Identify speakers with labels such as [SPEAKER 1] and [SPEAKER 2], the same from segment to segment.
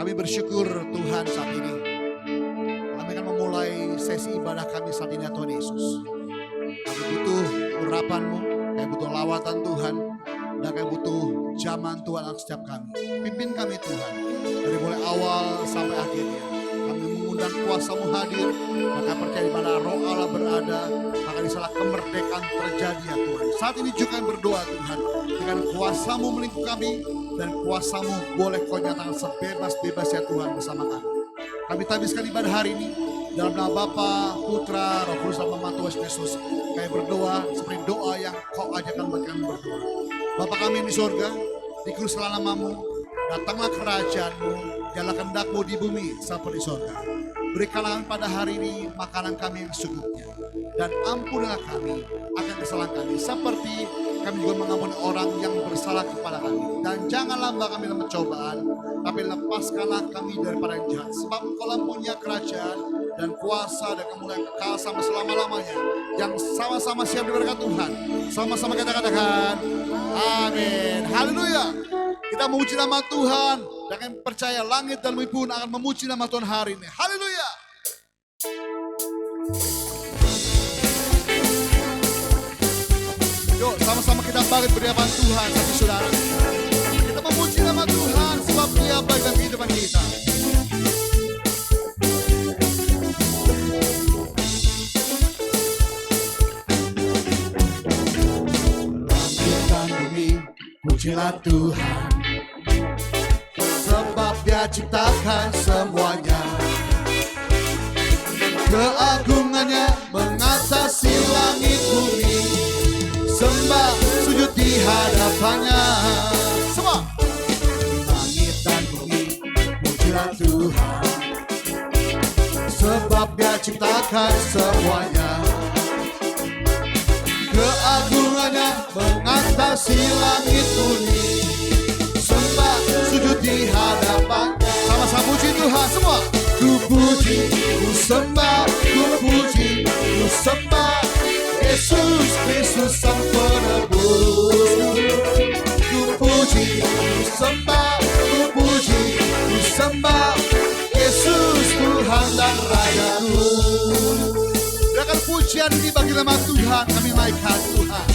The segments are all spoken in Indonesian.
[SPEAKER 1] Kami bersyukur Tuhan saat ini. Kami akan memulai sesi ibadah kami saat ini ya Tuhan Yesus. Kami butuh urapan-Mu, kami butuh lawatan Tuhan, dan kami butuh zaman Tuhan atas setiap kami. Pimpin kami Tuhan, dari mulai awal sampai akhirnya. Kami mengundang kuasa-Mu hadir, maka percaya di mana roh Allah berada, maka di sana kemerdekaan terjadi ya Tuhan. Saat ini juga kami berdoa Tuhan, dengan kuasa-Mu melingkupi kami, dan kuasa-Mu boleh Kau nyatakan sebebas-bebas ya Tuhan bersama kami. Kami tabiskan ibadah hari ini dalam nama Bapa, Putra, Roh Kudus, dan Tuhan Yesus. Kami berdoa seperti doa yang Kau ajarkan bagi kami berdoa. Bapa kami di surga, dikuduskanlah nama-Mu, datanglah kerajaan-Mu, jalanlah kehendak-Mu di bumi seperti di surga. Berikanlah pada hari ini makanan kami yang secukupnya, dan ampunilah kami akan kesalahan kami, seperti kami juga mengampuni orang yang bersalah kepada kami. Dan janganlah bawa kami dalam pencobaan, tapi lepaskanlah kami daripada yang jahat. Sebab Engkau punya kerajaan dan kuasa dan kemuliaan kekal sampai selama-lamanya. Yang sama-sama siap diberkati Tuhan. Sama-sama kita katakan, amin. Haleluya. Kita memuji nama Tuhan, dan kami percaya langit dan bumi pun akan memuji nama Tuhan hari ini. Haleluya. Yuk sama-sama kita bangkit berhadapan Tuhan, tapi saudara. Kita memuji nama Tuhan sebab Dia baik dalam kehidupan kita. Langit dan bumi, pujilah Tuhan, sebab Dia ciptakan semuanya. Keagungannya mengatasi langit bumi, sembah sujud di hadapannya. Semua. Langit dan bumi, pujilah Tuhan, sebab Dia ciptakan semuanya. Keagungannya mengatasi langit bumi, sembah sujud di hadapannya. Sama-sama puji Tuhan semua. Ku puji, ku sembah, ku puji, ku sembah Yesus Kristus Sang Penebus. Ku puji, ku sembah, ku puji, ku sembah Yesus Tuhan dan Rajaku. Berikan pujian ini bagi nama Tuhan, kami naikkan Tuhan.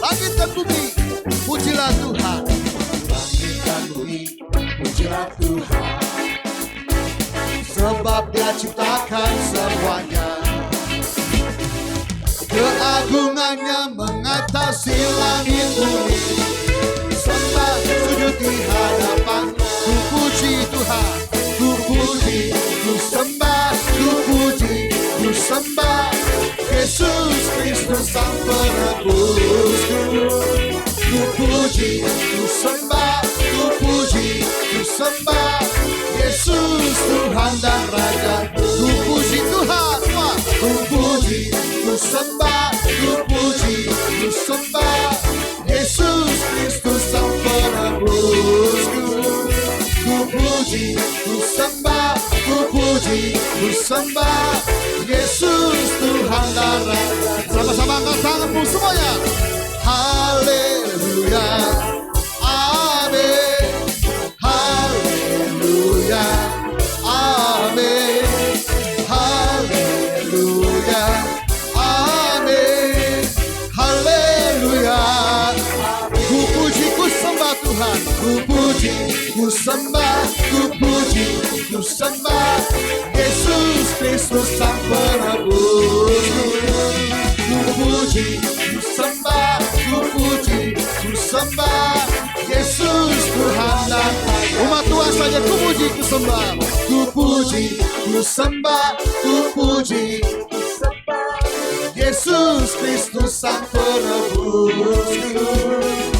[SPEAKER 1] Langit dan bumi, pujilah Tuhan. Langit dan bumi, pujilah Tuhan, sebab Dia ciptakan semuanya. Keagungannya mengatasi langit bumi, sembah sujud di hadapan. Ku puji Tuhan, ku puji, ku sembah, ku puji, ku sembah Yesus Kristus Sang Penebus. Ku puji, ku sembah, ku puji, ku sembah Yesus Tuhan dan Raja. Ku puji Tuhan, ku puji, ku sembah, ku puji, ku sembah Yesus Kristus Sang Penebus. Ku puji, ku sembah, ku puji, ku sembah Yesus Tuhan dan Raja. Sama-sama angkat tanganmu semuanya. Haleluya, amin. Haleluya, amin. Haleluya, amin. Haleluya. Ku puji, ku sembah Tuhan. Ku puji, ku sembah, ku puji, ku sembah Yesus Kristus Sang Penebus. Ku puji, ku sembah, ku puji, ku sembah Yesus Tuhan dan umat Tuhan saja. Ku puji, ku sembah, ku puji, ku sembah, ku puji, ku sembah Yesus Kristus Sang Penebus.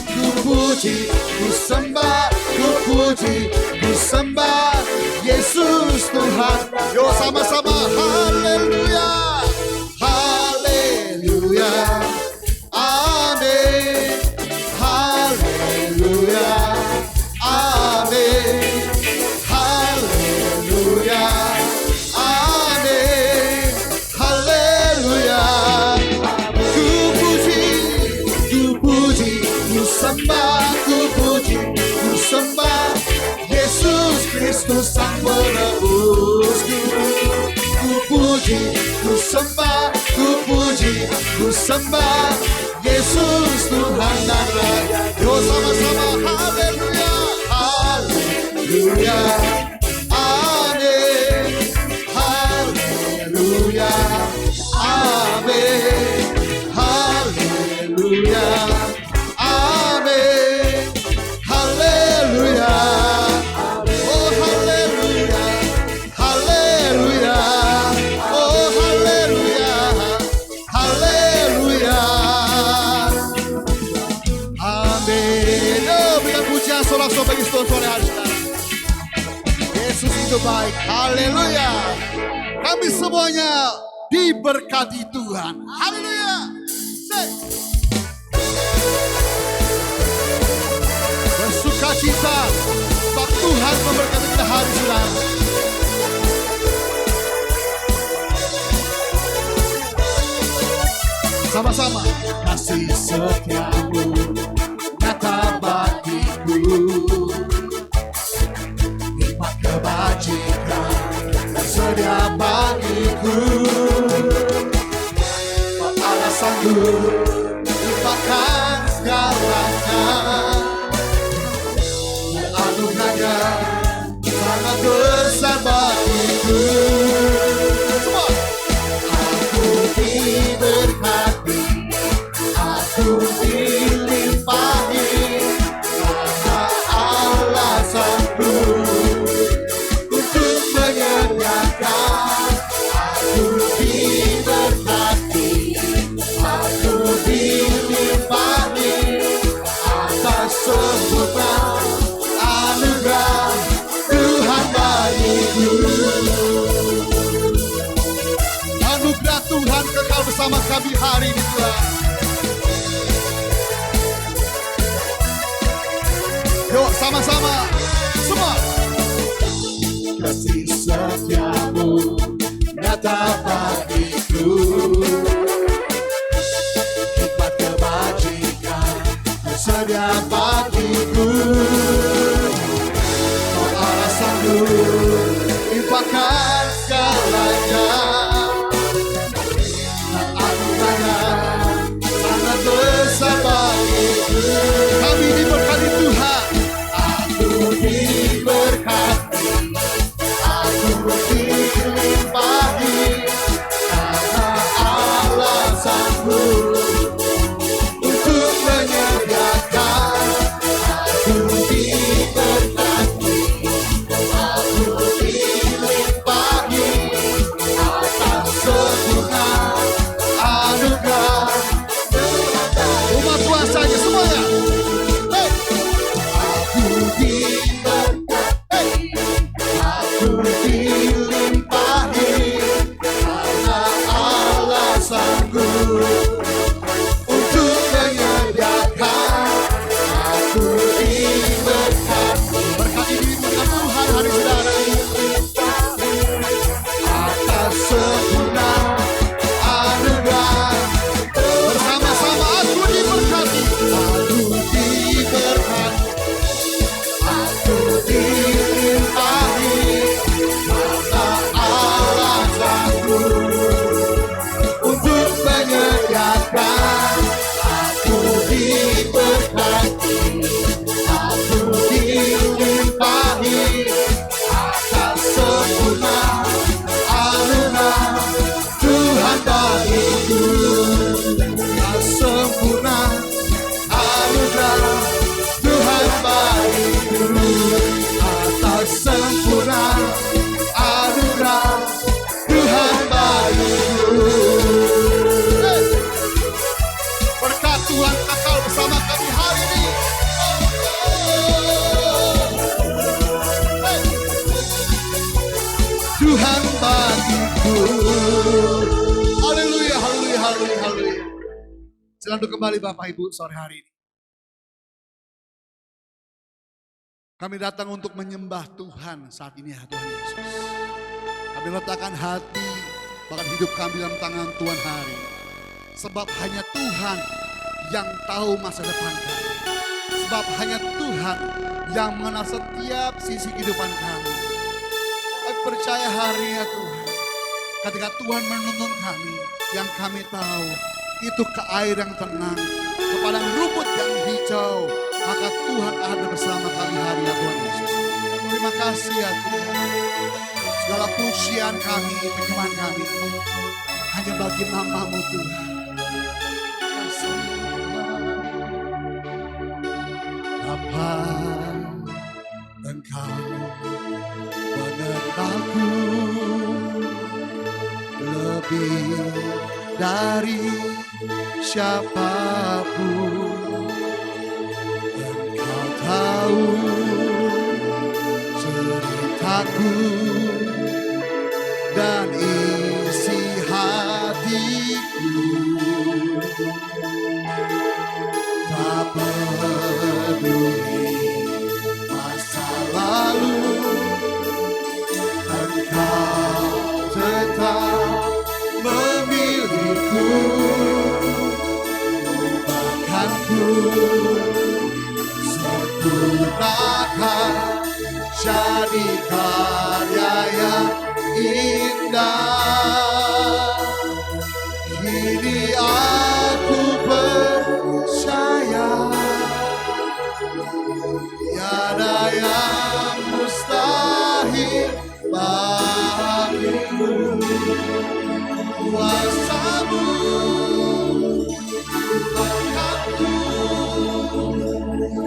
[SPEAKER 1] Ku puji, ku sembah, ku puji, ku sembah Yesus Tuhan. Yo sama-sama haleluya, haleluya, amin. Haleluya, amin. Haleluya, amin. Haleluya. Ku puji, ku puji, ku sembah, ku puji, ku sembah Yesus puji, ku sembah, ku puji, ku sembah Yesus Tuhan dan Raja. Yo sama-sama haleluya, haleluya, amin, haleluya, amin, haleluya, amin, haleluya, oh haleluya, haleluya, oh haleluya, haleluya, amin. Oh, berikan pujian sorak-sorai bagi Tuhan hari sekarang. Yesus itu baik, haleluya. Kami semuanya diberkati Tuhan, haleluya. Bersuka cita sebab Tuhan memberkati kita hari sekarang. Sama-sama. Kasih setiamu nyata bagiku, nikmat kebajikan tersedia bagiku. Allah sanggup lupakan segalanya, anugerahnya sangat besar bagiku. Semua. Aku diberkati, aku dilimpahi, karena Allah sanggup untuk menyediakan. Aku diberkati, aku dilimpahi atas sempurna anugerah Tuhan bagiku. Anugerah Tuhan kekal bersama kami hari ini Tuhan. Yuk sama-sama semua. Kasih setiamu nyata bagiku, nikmat kebajikan tersedia bagiku. Oh Allah sanggup limpahkan segalanya, dan anugerahnya sangat besar bagiku. Kami diberkati Tuhan. Aku diberkati, aku dilimpahi, karena Allah sanggup untuk menyediakan. Aku diberkati, aku dilimpahi atas sempurna anugerah. Umat Tuhan saja semuanya. Hey. Aku diberkati, aku dilimpahi, karena Allah sanggup untuk menyediakan. Aku diberkati, berkati diri Tuhan hari saudara, atas sempurna anugerah. Bersama-sama aku diberkati, aku diberkati, aku dilimpahi, karena Allah sanggup untuk menyediakan. Aku diberkati, aku dilimpahi atas sempurna anugerah Tuhan bagiku. Atas sempurna anugerah Tuhan bagiku, atas sempurna anugerah Tuhan bagiku. Hey. Berkat Tuhan kekal bersama kami hari ini. Hey. Tuhan bagiku. Haleluya, haleluya, haleluya, haleluya. Silakan duduk kembali Bapak Ibu sore hari ini. Kami datang untuk menyembah Tuhan saat ini ya Tuhan Yesus. Kami letakkan hati, bahkan hidup kami dalam tangan Tuhan hari ini. Sebab hanya Tuhan yang tahu masa depan kami. Sebab hanya Tuhan yang mengenal setiap sisi kehidupan kami. Kami percaya hari ini ya Tuhan, Ketika Tuhan menuntun kami, yang kami tahu itu ke air yang tenang, ke padang rumput yang hijau, maka Tuhan ada bersama kami hari ya Tuhan Yesus. Terima kasih ya Tuhan. Segala pujian kami, penyembahan kami hanya bagi nama-Mu Tuhan. Apa Engkau mengenalku lebih dari siapapun. Engkau tahu ceritaku dan isi hatiku. Tak peduli masa lalu, Engkau tetap memilihku. Bahkanku sempurnakan jadi karya yang indah. Kini aku percaya tiada yang mustahil bagimu. Kuasa-Mu, berkat-Mu,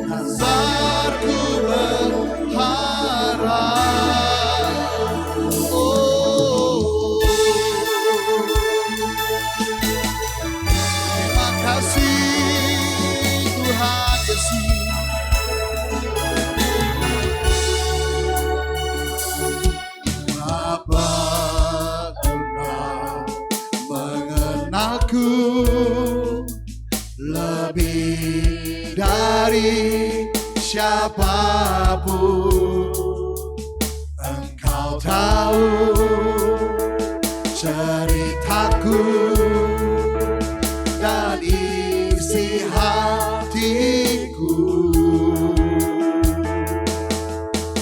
[SPEAKER 1] dasarku berharap. Oh, terima kasih Tuhan Yesus. Dapat Engkau mengenalku lebih dari siapapun. Engkau tahu ceritaku dan isi hatiku.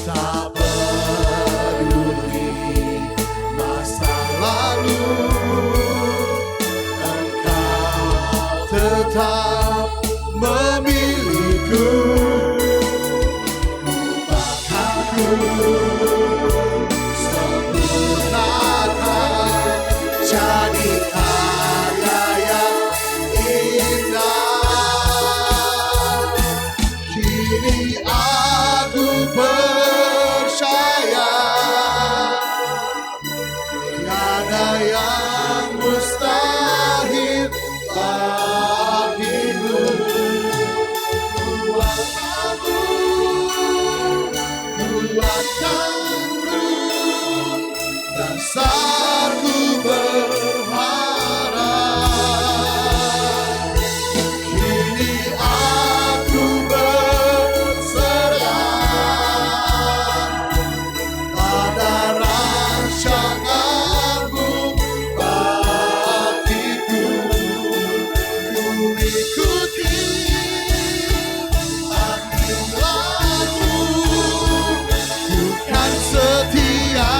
[SPEAKER 1] Tak peduli masa lalu, Engkau tetap memilihku. Bahkanku sempurnakan jadi karya yang indah. Kini aku percaya tiada yang mustahil bagimu. Kuasa-Mu, kuatkanku, dasarku berharap. Kini aku berserah pada rancangan-Mu bagiku. Ku ikuti panggilan-Mu, ku kan setia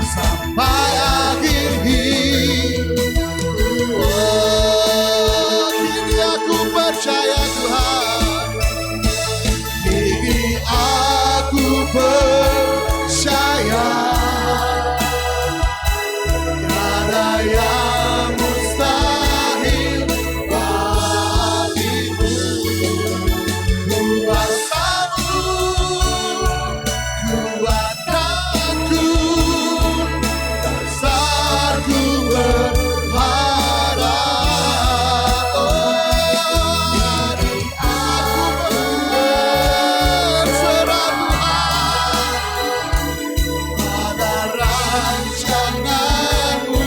[SPEAKER 1] sampai akhir hidup. Oh, kini aku percaya Tuhan. Kini aku percaya tiada yang mustahil bagimu. Kuasa-Mu, kuatkanku, dasarku berharap. Oh, aku berserah Tuhan pada rancangan-Mu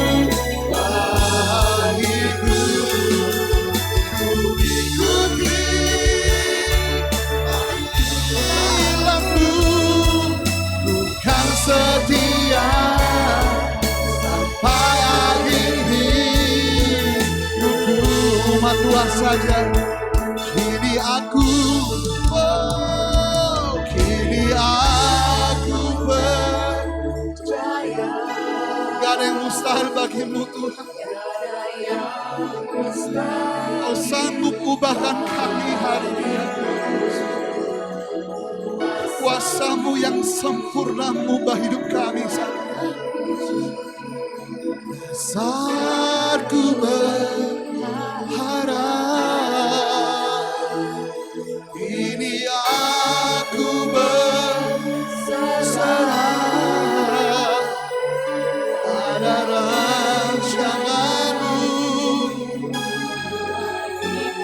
[SPEAKER 1] bagiku. Ku ikuti panggilan-Mu, ku kan setia sampai akhir hidupku. Umat Tuhan saja. Kini aku, oh, kini aku percaya Gak ada yang mustahil bagimu Tuhan. Kau sanggup ubahkan kami hari ini. Kuasamu yang sempurna mengubah hidup kami saat ini. Saat ku berharap, ini aku berserah pada rancangan-Mu.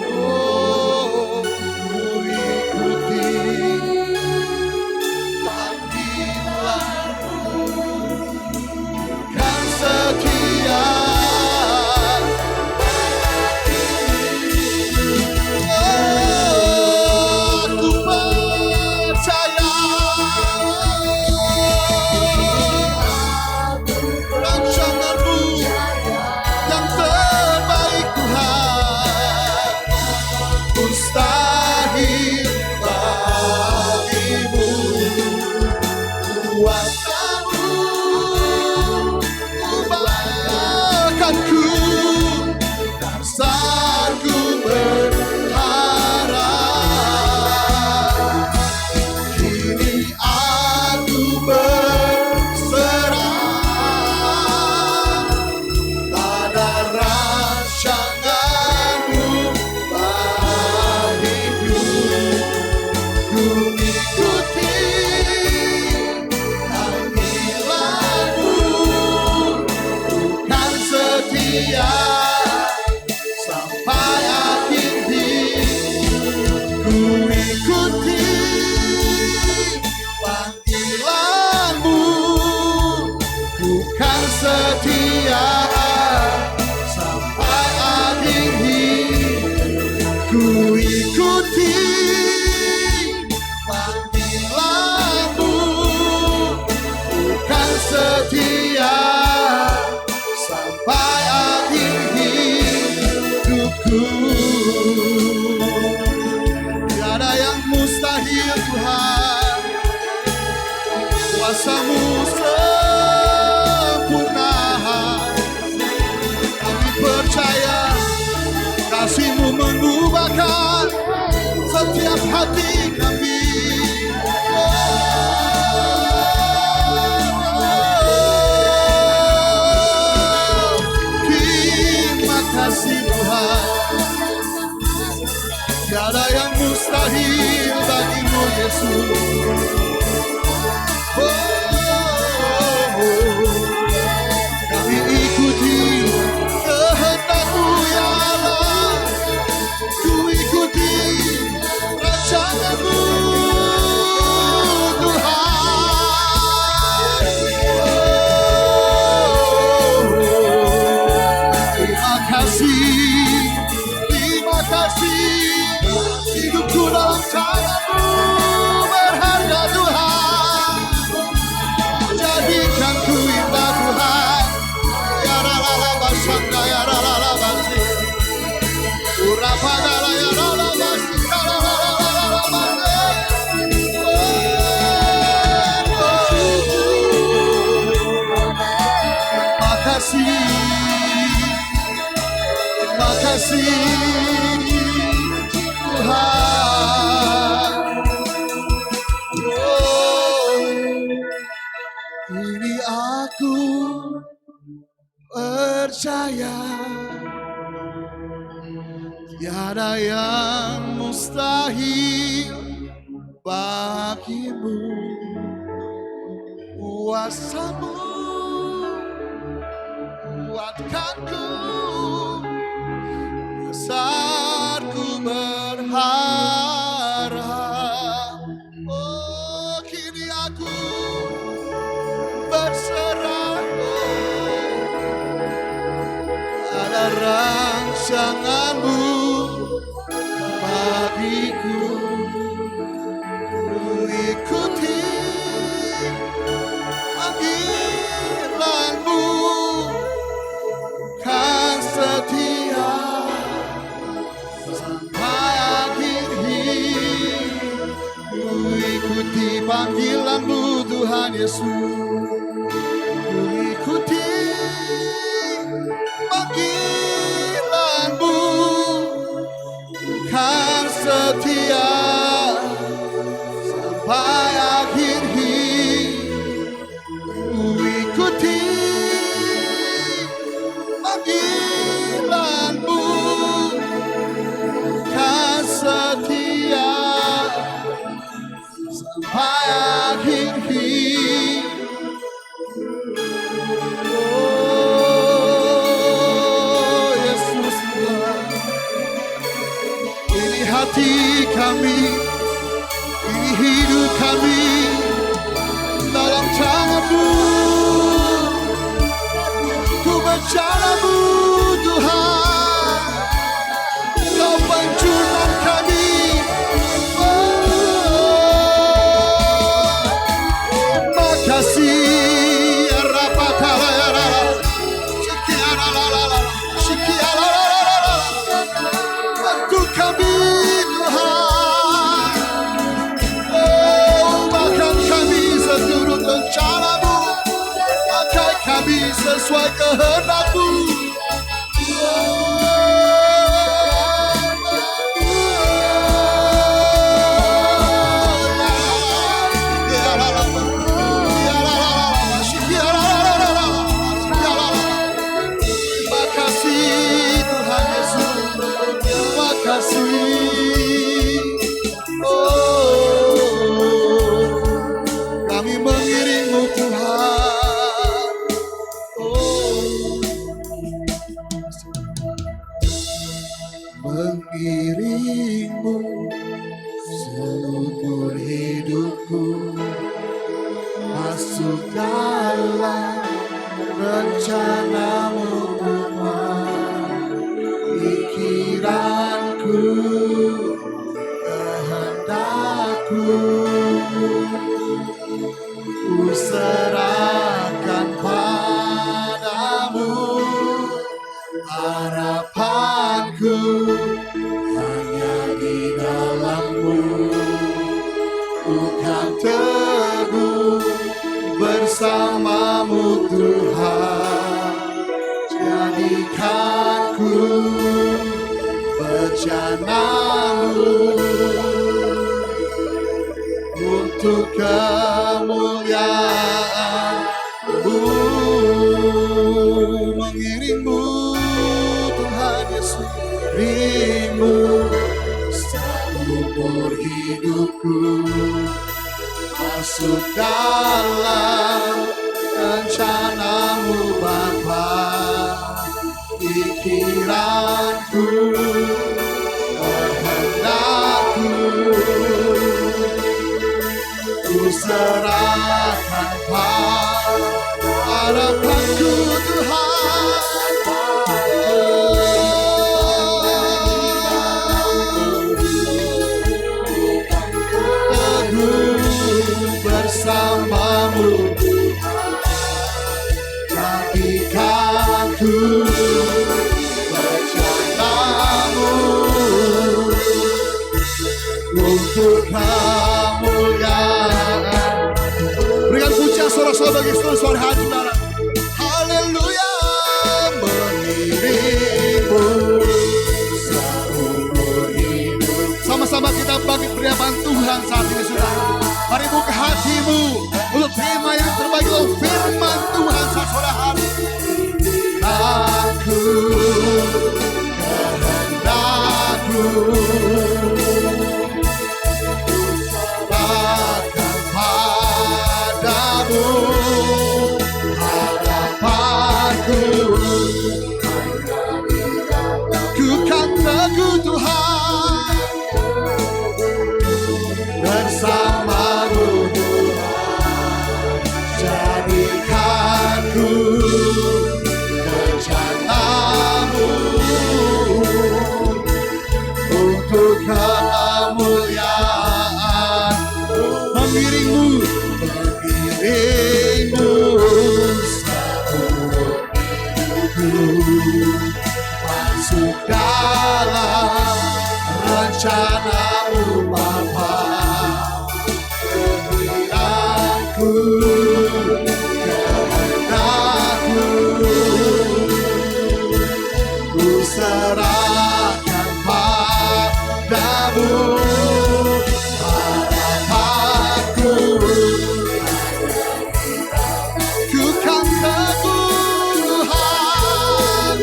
[SPEAKER 1] Oh, ku ikuti panggilan-Mu, kan setia. Tiada yang mustahil Tuhan, kuasa-Mu sempurna. Kami percaya kasih-Mu mengubahkan setiap hati kami. Terima kasih Tuhan. Tiada yang mustahil bagi-Mu Yesus. Kami ikuti kehendak-Mu ya Allah. Ku ikuti rancangan-Mu Tuhan. Terima kasih, terima kasih. Hidupku dalam tangan-Mu berharga Tuhan. Jadikan ku indah Tuhan. Ya rala basanda ya rala basi. Urapadala ya rala basi. Rala basi. Makasih, makasih. Ini aku percaya tiada yang mustahil bagi-Mu. Kuasa-Mu kuatkanku saat ku berharap. Oh, kini aku berserah pada rancangan-Mu bagiku. Ku ikuti panggilan-Mu, kan setia sampai akhir hidup. Ku ikuti panggilan-Mu Tuhan Yesus. Ku ikuti hati kami, ini hidup kami dalam tangan-Mu. Ku bercanamu Tuhan, Kau pencurman kami. Makasih bantu kami Tuhan. Oh, bahkan kami seturut rencana-Mu, pakai kami sesuai kehendak-Mu. Kami mengiring-Mu Tuhan. Mengiring-Mu seumur hidupku, masuk dalam rencana-Mu Tuhan. Pikiranku, kehendakku, ku serahkan padamu. Harapanku hanya di dalam-Mu, ku kan teguh bersama-Mu Tuhan. Jadikanku bencanamu untuk kemuliaan-Mu. Mengiring-Mu Tuhan Yesus, mengiring-Mu seumur hidupku, masuk dalam rencana-Mu Bapa. Pikiranku, kehendakku, ku serahkan harapanku Tuhan. Teguh bersama-Mu, jadikanku bencanamu untuk kemuliaan. Berikan pujian sorak-sorak bagi suara hati saudara. Haleluya. Mengiring-Mu seumur hidup. Sama-sama kita bagi firman Tuhan saat ini saudara. Mari buka hatimu untuk terima yang terbaik dari firman Tuhan saat sore hari. Aku kehendakku serahkan padamu. Harapanku ku kan teguh Tuhan bersama-Mu Tuhan. Jadikanku rencana-Mu untuk kemuliaan. Mengiring-Mu, mengiring-Mu seumur hidupku, masuk dalam rencana-Mu Bapa. Pikiranku, kehendakku, ku serahkan padamu. Harapanku ku kan teguh Tuhan.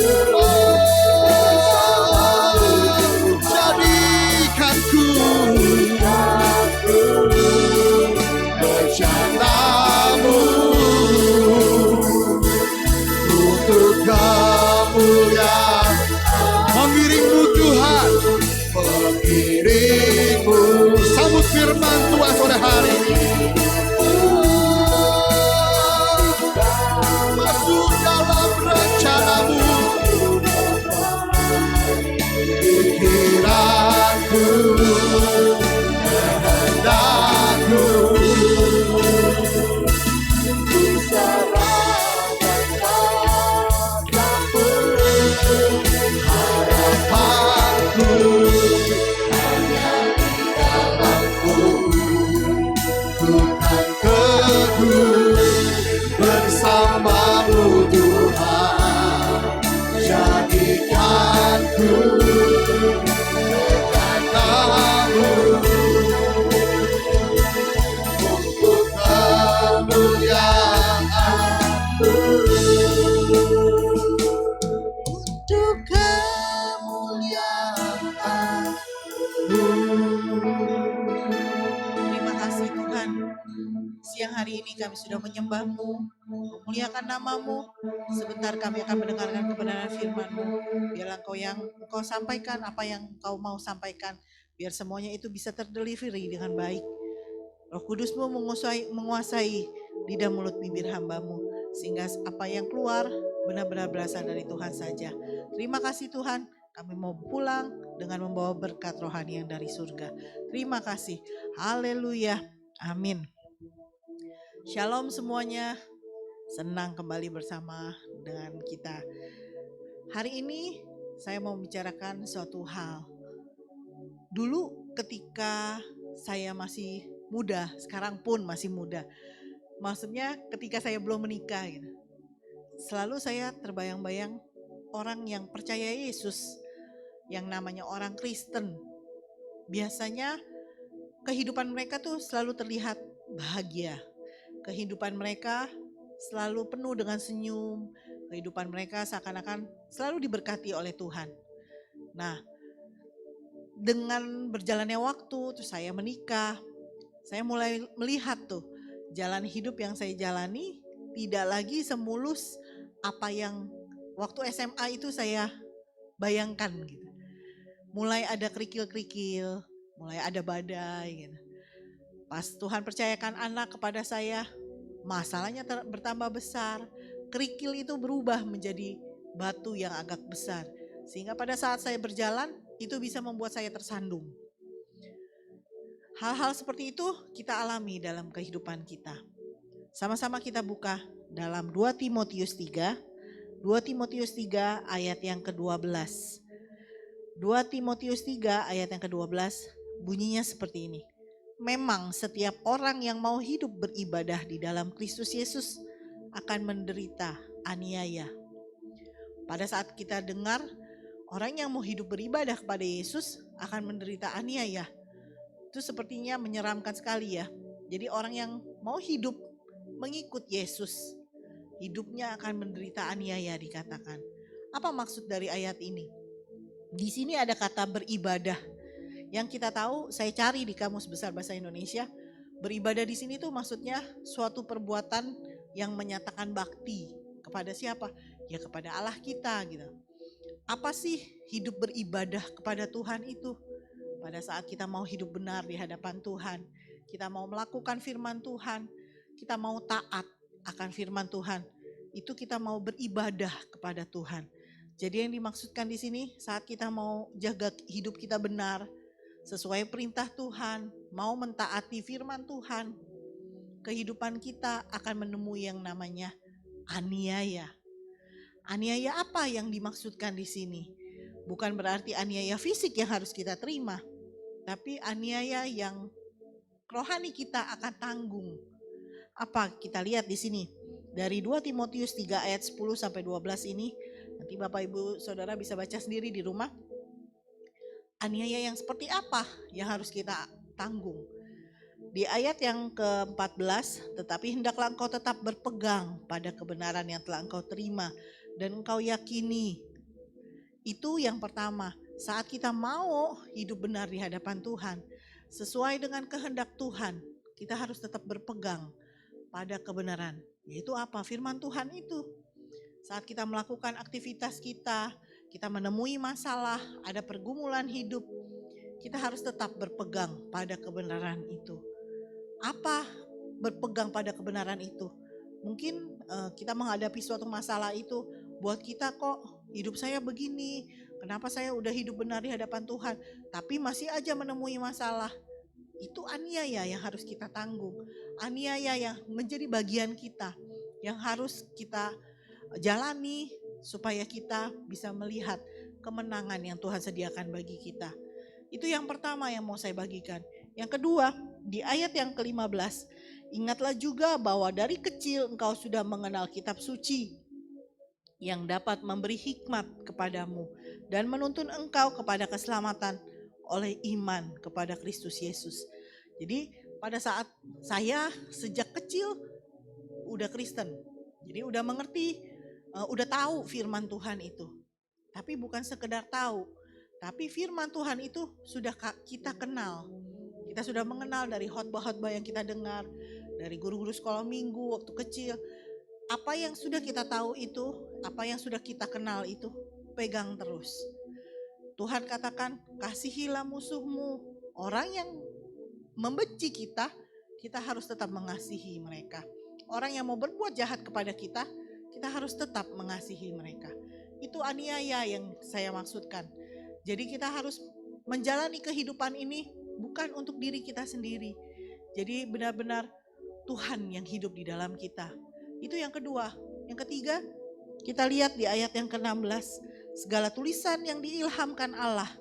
[SPEAKER 1] Jadikanku bencanamu untuk kemuliaan. Mengiring-Mu Tuhan, mengiring
[SPEAKER 2] kami sudah menyembah-Mu, memuliakan nama-Mu. Sebentar kami akan mendengarkan kebenaran firman-Mu. Biarlah Engkau sampaikan apa yang Engkau mau sampaikan. Biar semuanya itu bisa terdelivery dengan baik. Roh Kudus-Mu menguasai lidah mulut bibir hamba-Mu. Sehingga apa yang keluar benar-benar berasal dari Tuhan saja. Terima kasih Tuhan, kami mau pulang dengan membawa berkat rohani yang dari surga. Terima kasih. Haleluya. Amin. Shalom semuanya. Senang kembali bersama dengan kita. Hari ini saya mau membicarakan suatu hal. Dulu ketika saya masih muda, sekarang pun masih muda. Maksudnya ketika saya belum menikah gitu. Selalu saya terbayang-bayang orang yang percaya Yesus, yang namanya orang Kristen. Biasanya kehidupan mereka tuh selalu terlihat bahagia. Kehidupan mereka selalu penuh dengan senyum. Kehidupan mereka seakan-akan selalu diberkati oleh Tuhan. Nah, dengan berjalannya waktu, terus saya menikah, saya mulai melihat tuh jalan hidup yang saya jalani tidak lagi semulus apa yang waktu SMA itu saya bayangkan gitu. Mulai ada kerikil-kerikil, mulai ada badai gitu. Pas Tuhan percayakan anak kepada saya, masalahnya bertambah besar. Kerikil itu berubah menjadi batu yang agak besar. Sehingga pada saat saya berjalan, itu bisa membuat saya tersandung. Hal-hal seperti itu kita alami dalam kehidupan kita. Sama-sama kita buka dalam 2 Timotius 3. 2 Timotius 3 ayat yang ke-12. 2 Timotius 3 ayat yang ke-12 bunyinya seperti ini. Memang setiap orang yang mau hidup beribadah di dalam Kristus Yesus akan menderita aniaya. Pada saat kita dengar orang yang mau hidup beribadah kepada Yesus akan menderita aniaya, itu sepertinya menyeramkan sekali ya. Jadi orang yang mau hidup mengikut Yesus, hidupnya akan menderita aniaya dikatakan. Apa maksud dari ayat ini? Di sini ada kata beribadah. Yang kita tahu, saya cari di Kamus Besar Bahasa Indonesia, beribadah di sini tuh maksudnya suatu perbuatan yang menyatakan bakti kepada siapa? Ya kepada Allah kita gitu. Apa sih hidup beribadah kepada Tuhan itu? Pada saat kita mau hidup benar di hadapan Tuhan, kita mau melakukan firman Tuhan, kita mau taat akan firman Tuhan, itu kita mau beribadah kepada Tuhan. Jadi yang dimaksudkan di sini saat kita mau jaga hidup kita benar, sesuai perintah Tuhan, mau mentaati firman Tuhan, kehidupan kita akan menemui yang namanya aniaya. Aniaya apa yang dimaksudkan di sini? Bukan berarti aniaya fisik yang harus kita terima, tapi aniaya yang rohani kita akan tanggung. Apa kita lihat di sini? Dari 2 Timotius 3 ayat 10 sampai 12 ini, nanti Bapak Ibu Saudara bisa baca sendiri di rumah. Aniaya yang seperti apa yang harus kita tanggung? Di ayat yang ke-14, tetapi hendaklah engkau tetap berpegang pada kebenaran yang telah engkau terima dan engkau yakini. Itu yang pertama, saat kita mau hidup benar di hadapan Tuhan, sesuai dengan kehendak Tuhan, kita harus tetap berpegang pada kebenaran. Yaitu apa? Firman Tuhan itu. Saat kita melakukan aktivitas kita menemui masalah, ada pergumulan hidup, kita harus tetap berpegang pada kebenaran itu. Apa berpegang pada kebenaran itu? Mungkin kita menghadapi suatu masalah itu, buat kita kok hidup saya begini, kenapa saya udah hidup benar di hadapan Tuhan, tapi masih aja menemui masalah. Itu aniaya yang harus kita tanggung, aniaya yang menjadi bagian kita, yang harus kita jalani supaya kita bisa melihat kemenangan yang Tuhan sediakan bagi kita. Itu yang pertama yang mau saya bagikan. Yang kedua, di ayat yang ke-15, ingatlah juga bahwa dari kecil engkau sudah mengenal kitab suci yang dapat memberi hikmat kepadamu dan menuntun engkau kepada keselamatan oleh iman kepada Kristus Yesus. Jadi pada saat saya sejak kecil udah Kristen, jadi udah mengerti, udah tahu firman Tuhan itu. Tapi bukan sekedar tahu, tapi firman Tuhan itu sudah kita kenal. Kita sudah mengenal dari khotbah-khotbah yang kita dengar, dari guru-guru sekolah minggu waktu kecil. Apa yang sudah kita tahu itu, apa yang sudah kita kenal itu, pegang terus. Tuhan katakan, kasihilah musuhmu. Orang yang membenci kita, kita harus tetap mengasihi mereka. Orang yang mau berbuat jahat kepada kita, kita harus tetap mengasihi mereka. Itu aniaya yang saya maksudkan. Jadi kita harus menjalani kehidupan ini bukan untuk diri kita sendiri. Jadi benar-benar Tuhan yang hidup di dalam kita. Itu yang kedua. Yang ketiga, kita lihat di ayat yang ke-16. Segala tulisan yang diilhamkan Allah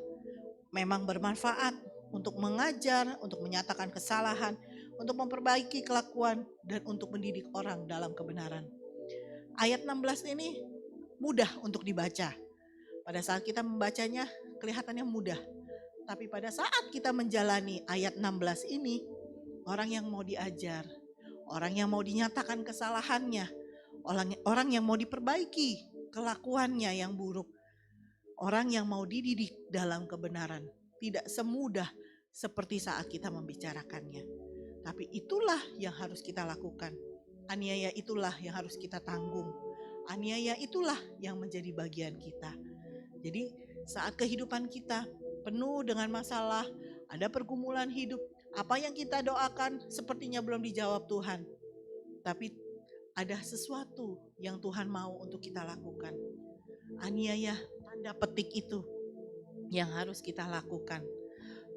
[SPEAKER 2] memang bermanfaat untuk mengajar, untuk menyatakan kesalahan, untuk memperbaiki kelakuan, dan untuk mendidik orang dalam kebenaran. Ayat 16 ini mudah untuk dibaca. Pada saat kita membacanya kelihatannya mudah. Tapi pada saat kita menjalani ayat 16 ini, orang yang mau diajar, orang yang mau dinyatakan kesalahannya, orang yang mau diperbaiki kelakuannya yang buruk, orang yang mau dididik dalam kebenaran, tidak semudah seperti saat kita membicarakannya. Tapi itulah yang harus kita lakukan. Aniaya itulah yang harus kita tanggung. Aniaya itulah yang menjadi bagian kita. Jadi saat kehidupan kita penuh dengan masalah, ada pergumulan hidup, apa yang kita doakan sepertinya belum dijawab Tuhan. Tapi ada sesuatu yang Tuhan mau untuk kita lakukan. Aniaya tanda petik itu yang harus kita lakukan.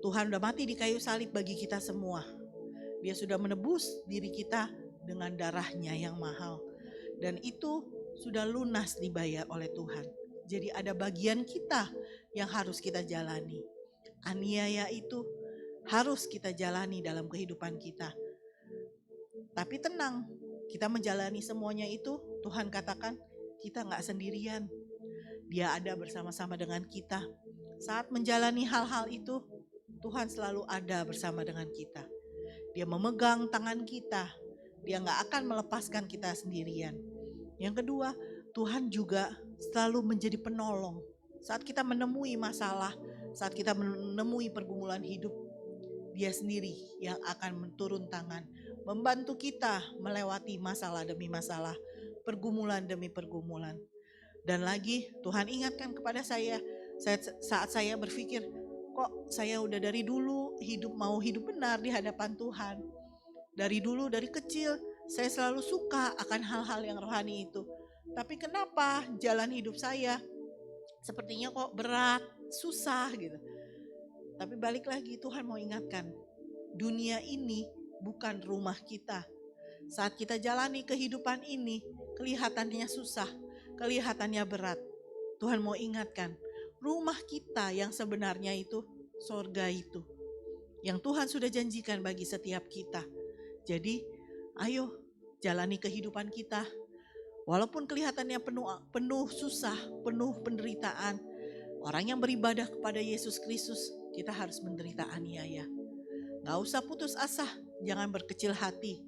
[SPEAKER 2] Tuhan udah mati di kayu salib bagi kita semua. Dia sudah menebus diri kita dengan darahnya yang mahal. Dan itu sudah lunas dibayar oleh Tuhan. Jadi ada bagian kita yang harus kita jalani. Aniaya itu harus kita jalani dalam kehidupan kita. Tapi tenang, kita menjalani semuanya itu, Tuhan katakan kita gak sendirian. Dia ada bersama-sama dengan kita. Saat menjalani hal-hal itu, Tuhan selalu ada bersama dengan kita. Dia memegang tangan kita. Dia gak akan melepaskan kita sendirian. Yang kedua, Tuhan juga selalu menjadi penolong. Saat kita menemui masalah, saat kita menemui pergumulan hidup, Dia sendiri yang akan turun tangan, membantu kita melewati masalah demi masalah, pergumulan demi pergumulan. Dan lagi Tuhan ingatkan kepada saya saat saya berpikir, kok saya udah dari dulu mau hidup benar di hadapan Tuhan. Dari dulu, dari kecil, saya selalu suka akan hal-hal yang rohani itu. Tapi kenapa jalan hidup saya sepertinya kok berat, susah gitu. Tapi balik lagi Tuhan mau ingatkan, dunia ini bukan rumah kita. Saat kita jalani kehidupan ini, kelihatannya susah, kelihatannya berat. Tuhan mau ingatkan, rumah kita yang sebenarnya itu sorga itu. Yang Tuhan sudah janjikan bagi setiap kita. Jadi ayo jalani kehidupan kita. Walaupun kelihatannya penuh susah, penuh penderitaan. Orang yang beribadah kepada Yesus Kristus, kita harus menderita aniaya. Gak usah putus asa, jangan berkecil hati.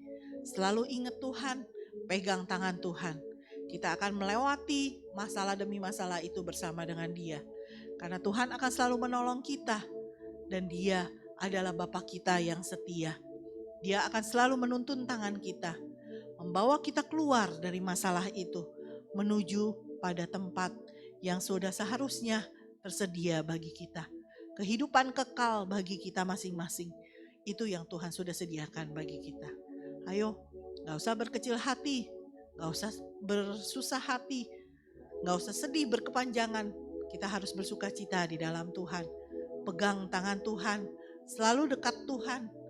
[SPEAKER 2] Selalu ingat Tuhan, pegang tangan Tuhan. Kita akan melewati masalah demi masalah itu bersama dengan Dia. Karena Tuhan akan selalu menolong kita. Dan Dia adalah Bapa kita yang setia. Dia akan selalu menuntun tangan kita, membawa kita keluar dari masalah itu, menuju pada tempat yang sudah seharusnya tersedia bagi kita. Kehidupan kekal bagi kita masing-masing. Itu yang Tuhan sudah sediakan bagi kita. Ayo, gak usah berkecil hati, gak usah bersusah hati, gak usah sedih berkepanjangan. Kita harus bersuka cita di dalam Tuhan. Pegang tangan Tuhan, selalu dekat Tuhan.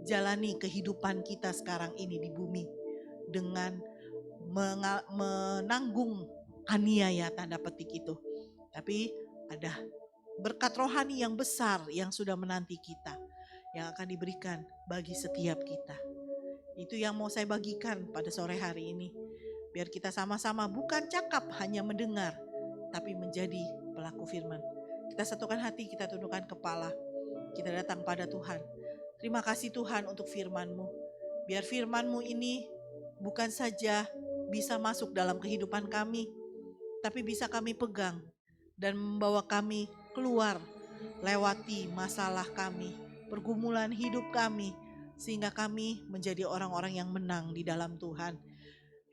[SPEAKER 2] Jalani kehidupan kita sekarang ini di bumi dengan menanggung aniaya tanda petik itu. Tapi ada berkat rohani yang besar yang sudah menanti kita, yang akan diberikan bagi setiap kita. Itu yang mau saya bagikan pada sore hari ini. Biar kita sama-sama bukan cakap hanya mendengar, tapi menjadi pelaku firman. Kita satukan hati, kita tundukkan kepala. Kita datang pada Tuhan. Terima kasih Tuhan untuk firman-Mu. Biar firman-Mu ini bukan saja bisa masuk dalam kehidupan kami, tapi bisa kami pegang dan membawa kami keluar, lewati masalah kami, pergumulan hidup kami, sehingga kami menjadi orang-orang yang menang di dalam Tuhan.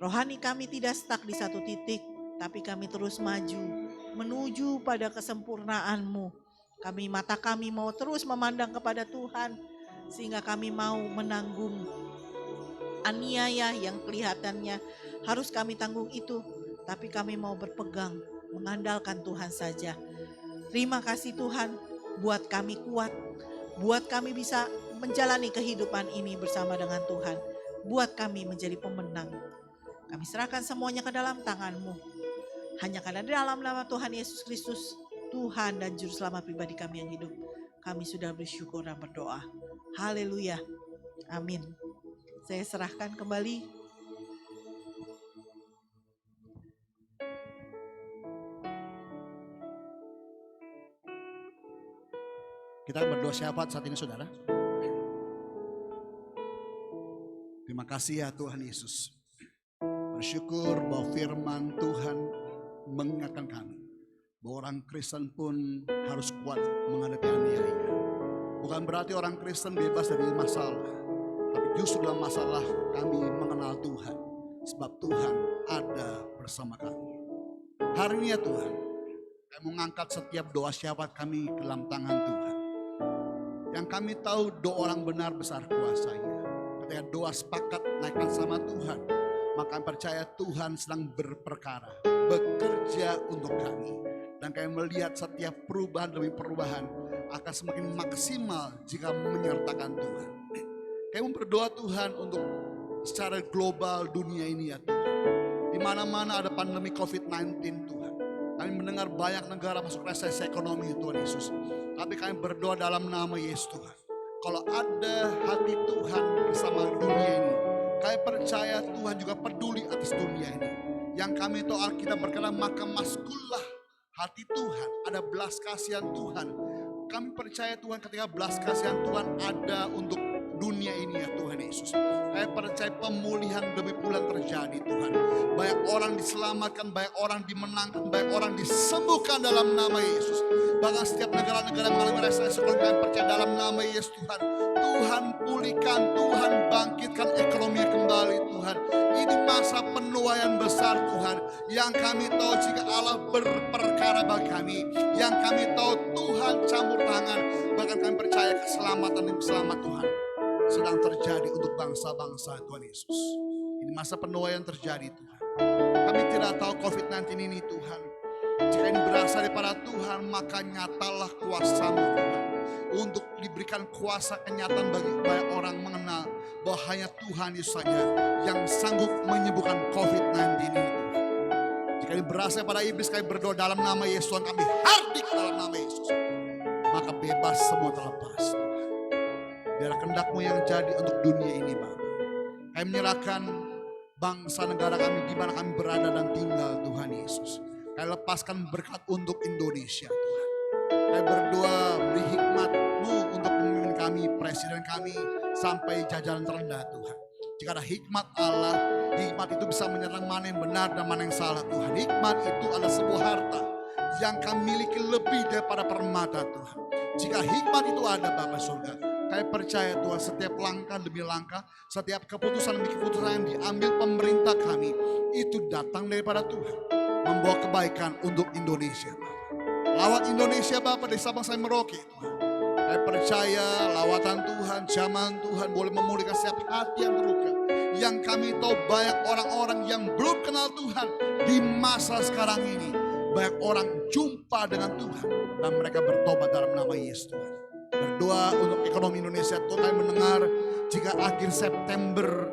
[SPEAKER 2] Rohani kami tidak stuck di satu titik, tapi kami terus maju menuju pada kesempurnaan-Mu. Mata kami mau terus memandang kepada Tuhan, sehingga kami mau menanggung aniaya yang kelihatannya harus kami tanggung itu, tapi kami mau berpegang, mengandalkan Tuhan saja. Terima kasih Tuhan, buat kami kuat, buat kami bisa menjalani kehidupan ini bersama dengan Tuhan, buat kami menjadi pemenang. Kami serahkan semuanya ke dalam tangan-Mu. Hanya karena di dalam nama Tuhan Yesus Kristus, Tuhan dan Juru Selamat pribadi kami yang hidup, kami sudah bersyukur dan berdoa. Haleluya. Amin. Saya serahkan kembali.
[SPEAKER 1] Kita berdoa syafaat saat ini saudara. Terima kasih ya Tuhan Yesus. Bersyukur bahwa firman Tuhan mengingatkan kami bahwa orang Kristen pun harus kuat menghadapi aniaya. Bukan berarti orang Kristen bebas dari masalah, tapi justru dalam masalah kami mengenal Tuhan, sebab Tuhan ada bersama kami. Hari ini ya Tuhan, kami mengangkat setiap doa syafaat kami ke dalam tangan Tuhan. Yang kami tahu doa orang benar besar kuasanya. Ketika doa sepakat naikkan sama Tuhan, maka kami percaya Tuhan sedang berperkara, bekerja untuk kami. Dan kami melihat setiap perubahan demi perubahan akan semakin maksimal jika menyertakan Tuhan. Kami berdoa Tuhan untuk secara global dunia ini ya Tuhan. Di mana-mana ada pandemi COVID-19 Tuhan. Kami mendengar banyak negara masuk resesi ekonomi Tuhan Yesus. Tapi kami berdoa dalam nama Yesus Tuhan. Kalau ada hati Tuhan bersama dunia ini, kami percaya Tuhan juga peduli atas dunia ini. Yang kami tahu Alkitab berkata, maka maskullah hati Tuhan, ada belas kasihan Tuhan. Kami percaya Tuhan ketika belas kasihan Tuhan ada untuk dunia ini ya Tuhan Yesus. Kami percaya pemulihan demi bulan terjadi Tuhan. Banyak orang diselamatkan, banyak orang dimenangkan, banyak orang disembuhkan dalam nama Yesus. Bahkan setiap negara-negara mengalami resesi ekonomi, kami percaya dalam nama Yesus Tuhan. Tuhan pulihkan, Tuhan bangkitkan ekonomi kembali Tuhan. Ini masa penuaian besar Tuhan. Yang kami tahu jika Allah berperkara bagi kami. Yang kami tahu Tuhan campur tangan. Bahkan kami percaya keselamatan dan selamat Tuhan sedang terjadi untuk bangsa-bangsa Tuhan Yesus. Ini masa penuaian terjadi Tuhan. Kami tidak tahu COVID-19 ini Tuhan. Jika ini berasal daripada Tuhan, maka nyatalah kuasa-Mu Tuhan. Untuk diberikan kuasa kenyataan bagi banyak orang mengenal bahwa hanya Tuhan Yesus saja yang sanggup menyembuhkan COVID-19 ini Tuhan. Jika ini berasal daripada iblis, kami berdoa dalam nama Yesus Tuhan, kami hardik dalam nama Yesus. Maka bebas semua terlepas Tuhan. Biar kehendak-Mu yang jadi untuk dunia ini Bapa. Kami menyerahkan bangsa negara kami di mana kami berada dan tinggal Tuhan Yesus. Kami lepaskan berkat untuk Indonesia Tuhan. Kami berdoa beri hikmat-Mu untuk pemimpin kami, presiden kami sampai jajaran terendah Tuhan. Jika ada hikmat Allah, hikmat itu bisa menyerang mana yang benar dan mana yang salah Tuhan. Hikmat itu adalah sebuah harta yang kami miliki lebih daripada permata Tuhan. Jika hikmat itu ada Bapa surga, kami percaya Tuhan setiap langkah demi langkah, setiap keputusan demi keputusan yang diambil pemerintah kami, itu datang daripada Tuhan. Membawa kebaikan untuk Indonesia. Lawat Indonesia Bapak dari Sabang sampai Merauke Tuhan. Saya percaya lawatan Tuhan, zaman Tuhan boleh memulihkan setiap hati yang terluka. Yang kami tahu banyak orang-orang yang belum kenal Tuhan di masa sekarang ini. Banyak orang jumpa dengan Tuhan dan mereka bertobat dalam nama Yesus Tuhan. Berdoa untuk ekonomi Indonesia. Tuhan mendengar jika akhir September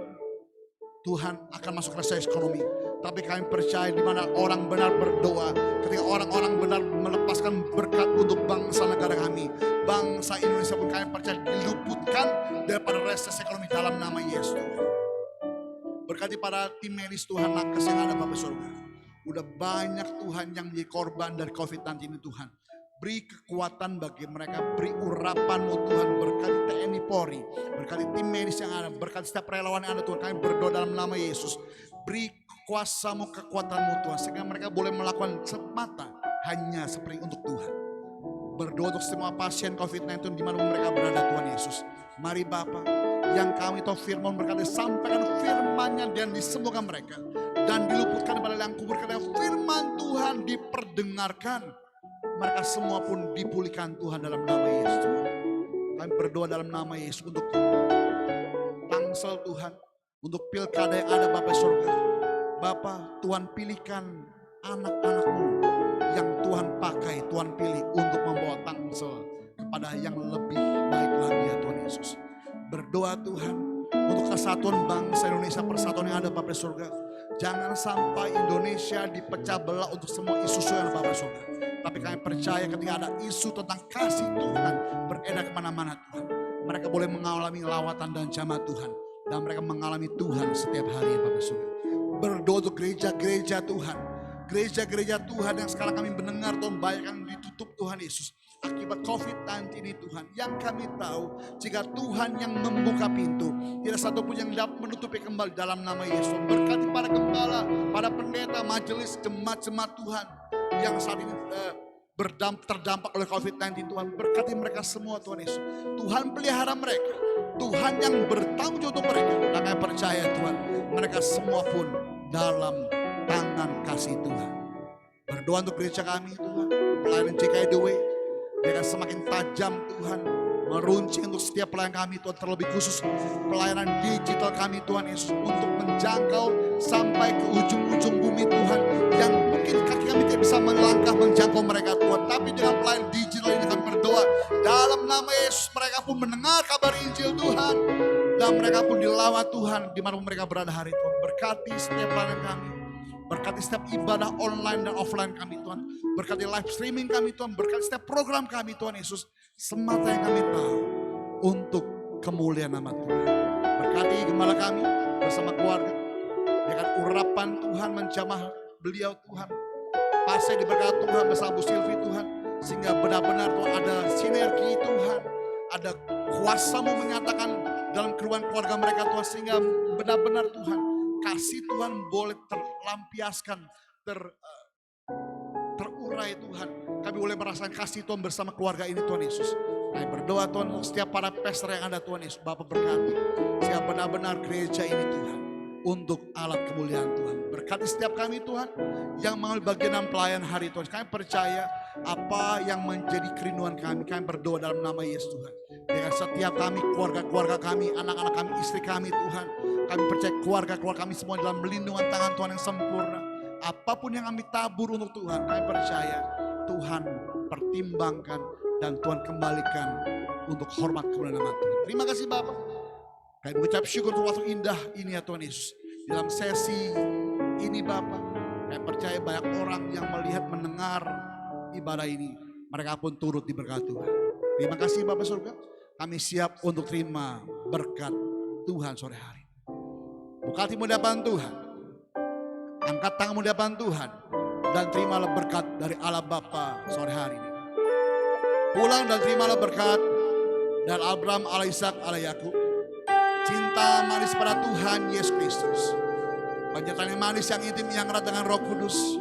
[SPEAKER 1] Tuhan akan masuk resesi ekonomi. Tapi kami percaya di mana orang benar berdoa, ketika orang-orang benar melepaskan berkat untuk bangsa negara kami, bangsa Indonesia pun kami percaya diluputkan daripada resesi ekonomi dalam nama Yesus Tuhan. Berkati para tim medis Tuhan, nakes yang ada Bapak surga. Udah banyak Tuhan yang menjadi korban dari COVID-19 ini Tuhan. Beri kekuatan bagi mereka, beri urapan-Mu Tuhan, berkati TNI Polri, berkati tim medis yang ada, berkati setiap relawan yang ada Tuhan. Kami berdoa dalam nama Yesus. Beri kuasa-Mu, kekuatan-Mu Tuhan, sehingga mereka boleh melakukan semata hanya seperti untuk Tuhan. Berdoa untuk semua pasien COVID-19 di mana mereka berada Tuhan Yesus. Mari Bapa, yang kami tahu firman berkata, sampaikan firman-Nya dan disembuhkan mereka. Dan diluputkan pada yang kubur, karena firman Tuhan diperdengarkan. Mereka semua pun dipulihkan Tuhan dalam nama Yesus. Kami berdoa dalam nama Yesus untuk Tangsel Tuhan, untuk pilkada yang ada Bapa surga. Bapa, Tuhan pilihkan anak-anak-Mu yang Tuhan pakai, Tuhan pilih untuk membawa Tangsel kepada yang lebih baik lagi ya Tuhan Yesus. Berdoa Tuhan untuk kesatuan bangsa Indonesia, persatuan yang ada Bapa surga. Jangan sampai Indonesia dipecah belah untuk semua isu-isu yang Bapa surga. Tapi kami percaya ketika ada isu tentang kasih Tuhan beredar kemana-mana Tuhan, mereka boleh mengalami lawatan dan jamaah Tuhan. Dan mereka mengalami Tuhan setiap hari ya Bapak surga. Berdoa untuk gereja-gereja Tuhan. Gereja-gereja Tuhan yang sekarang kami mendengar Tuhan banyak yang ditutup Tuhan Yesus. Akibat COVID-19 ini Tuhan. Yang kami tahu jika Tuhan yang membuka pintu, tidak satu pun yang dapat menutupi kembali dalam nama Yesus. Berkati para gembala, para pendeta, majelis, jemaat-jemaat Tuhan yang saat ini terdampak oleh COVID-19 Tuhan. Berkati mereka semua Tuhan Yesus. Tuhan pelihara mereka. Tuhan yang bertanggung jawab untuk mereka. Dan kami percaya Tuhan, mereka semua pun dalam tangan kasih Tuhan. Berdoa untuk gereja kami Tuhan. Pelayanan GKI The Way, dia akan semakin tajam Tuhan. Meruncing untuk setiap pelayan kami Tuhan, terlebih khusus pelayanan digital kami Tuhan Yesus, untuk menjangkau sampai ke ujung-ujung bumi Tuhan, yang mungkin kaki kami tidak bisa melangkah menjangkau mereka Tuhan. Tapi dengan pelayanan digital ini kami berdoa dalam nama Yesus, mereka pun mendengar kabar Injil Tuhan, dan mereka pun dilawat Tuhan dimanapun mereka berada hari Tuhan. Berkati setiap pelayanan kami, berkati setiap ibadah online dan offline kami Tuhan. Berkati live streaming kami Tuhan. Berkati setiap program kami Tuhan Yesus. Semata yang kami tahu untuk kemuliaan nama Tuhan. Berkati gembala kami bersama keluarga. Biarkan urapan Tuhan menjamah beliau Tuhan. Pasai diberkati Tuhan bersama Bu Silvi Tuhan. Sehingga benar-benar Tuhan ada sinergi Tuhan. Ada kuasa-Mu menyatakan dalam kehidupan keluarga mereka Tuhan. Sehingga benar-benar Tuhan, kasih Tuhan boleh terlampiaskan, terurai Tuhan. Kami boleh merasakan kasih Tuhan bersama keluarga ini Tuhan Yesus. Kami berdoa Tuhan untuk setiap para pastor yang ada Tuhan Yesus. Bapa berkati setiap benar-benar gereja ini Tuhan, untuk alat kemuliaan Tuhan. Berkati setiap kami Tuhan yang mengambil bagian dalam pelayan hari Tuhan. Kami percaya apa yang menjadi kerinduan kami. Kami berdoa dalam nama Yesus Tuhan. Dengan setiap kami, keluarga-keluarga kami, anak-anak kami, istri kami Tuhan. Kami percaya keluarga-keluarga kami semua dalam melindungan tangan Tuhan yang sempurna. Apapun yang kami tabur untuk Tuhan, kami percaya Tuhan pertimbangkan dan Tuhan kembalikan untuk hormat kemuliaan nama Tuhan. Terima kasih Bapak. Kami mengucap syukur untuk waktu indah ini ya Tuhan Yesus. Dalam sesi ini Bapak, kami percaya banyak orang yang melihat, mendengar ibadah ini, mereka pun turut diberkati Tuhan. Terima kasih Bapak surga. Kami siap untuk terima berkat Tuhan sore hari. Buka hatimu di hadapan Tuhan. Angkat tanganmu di hadapan Tuhan. Dan terimalah berkat dari Allah Bapa sore hari ini. Pulang dan terimalah berkat dari Abraham, Allah Ishak, Allah Yakub. Cinta manis pada Tuhan Yesus Kristus. Penyertaan yang manis, yang intim, yang erat dengan Roh Kudus.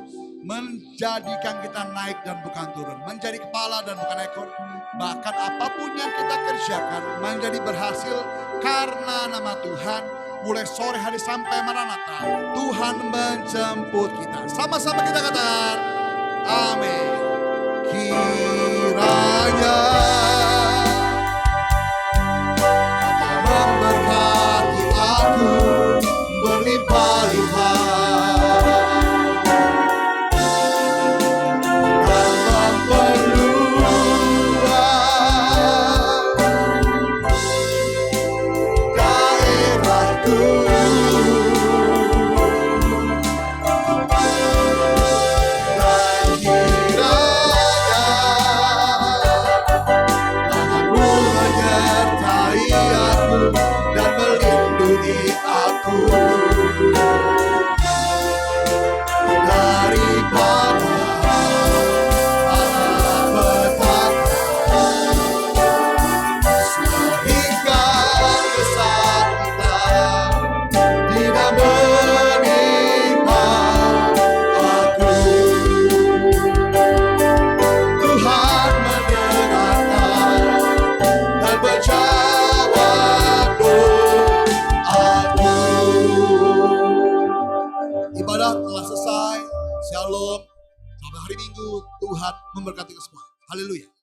[SPEAKER 1] Menjadikan kita naik dan bukan turun. Menjadi kepala dan bukan ekor. Bahkan apapun yang kita kerjakan menjadi berhasil karena nama Tuhan. Mulai sore hari sampai Maranatha, Tuhan menjemput kita. Sama-sama kita katakan, amin. Kiranya memberkati aku berlimpah-limpah. hari Minggu. Tuhan memberkati kita semua. Haleluya.